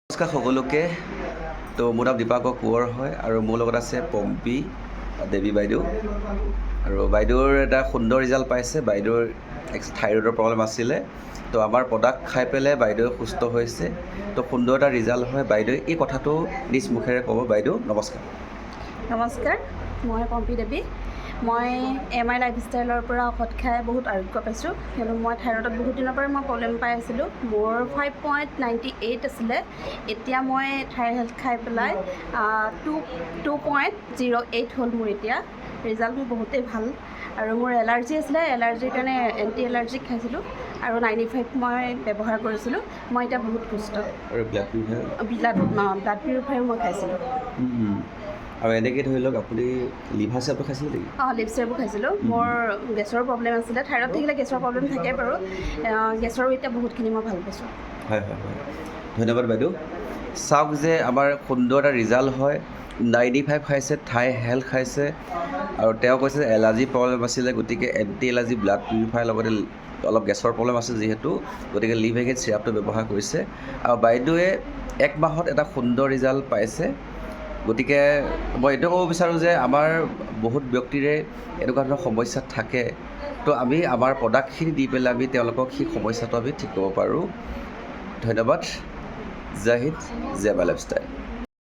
নমস্কাৰ সকলোকে। তো মোৰ নাম দীপাকৰ কোঁৱৰ হয় আৰু মোৰ লগত আছে পম্পী দেৱী বাইদেউ। আৰু বাইদেউৰ এটা সুন্দৰ ৰিজাল্ট পাইছে। বাইদেউৰ থাইৰয়ডৰ প্ৰব্লেম আছিলে, তো আমাৰ প্ৰডাক্ট খাই পেলাই বাইদেউ সুস্থ হৈছে। তো সুন্দৰ এটা ৰিজাল্ট হয়। বাইদেউ এই কথাটো নিজ মুখেৰে ক'ব। বাইদেউ নমস্কাৰ। নমস্কাৰ, মই পম্পী দেৱী। মই MI লাইফষ্টাইলৰ পৰা ঔষধ খাই বহুত আৰোগ্য পাইছোঁ। কিয়নো মই থাইৰয়ডত বহুত দিনৰ পৰাই মই প্ৰব্লেম পাই আছিলোঁ। মোৰ 5.98 আছিলে, এতিয়া মই থাই হেল্থ খাই পেলাই 2.08 হ'ল মোৰ এতিয়া। ৰিজাল্ট মোৰ বহুতেই ভাল। আৰু মোৰ এলাৰ্জি আছিলে, এলাৰ্জিৰ কাৰণে এণ্টি এলাৰ্জিক খাইছিলোঁ আৰু 95 মই ব্যৱহাৰ কৰিছিলোঁ। মই এতিয়া বহুত সুস্থ। আৰু ব্লাড পিউৰিফায়াৰো মই খাইছিলোঁ। আৰু এনেকৈ ধৰি লওক আপুনি লিভাৰ চেপটো খাইছিলে নেকি? লিপ চেপো খাইছিলোঁ। মোৰ গেছৰ প্ৰব্লেম আছিলে। থাইৰয়ড থাকিলে গেছৰ প্ৰব্লেম থাকে বাৰু। গেছৰো এতিয়া বহুতখিনি মই ভাল পাইছোঁ। হয় হয় হয়, ধন্যবাদ বাইদেউ। চাওক যে আমাৰ সুন্দৰ এটা ৰিজাল্ট হয়। 95 খাইছে, থাই হেল্থ খাইছে, আৰু তেওঁ কৈছে এলাৰ্জি প্ৰব্লেম আছিলে, গতিকে এণ্টি এলাৰ্জি ব্লাড পিউৰিফায়াৰ লগতে অলপ গেছৰ প্ৰব্লেম আছে যিহেতু, গতিকে লিভ এগেইন চিৰাপটো ব্যৱহাৰ কৰিছে। আৰু বাইদেৱে 1 মাহত এটা সুন্দৰ ৰিজাল্ট পাইছে। গতিকে মই এইটো ক'ব বিচাৰোঁ যে আমাৰ বহুত ব্যক্তিৰে এনেকুৱা ধৰণৰ সমস্যা থাকে, তো আমি আমাৰ প্ৰডাক্টখিনি দি পেলাই আমি তেওঁলোকক সেই সমস্যাটো আমি ঠিক কৰিব পাৰোঁ। ধন্যবাদ। জয় হিন্দ, জয় MI লাইফষ্টাইল।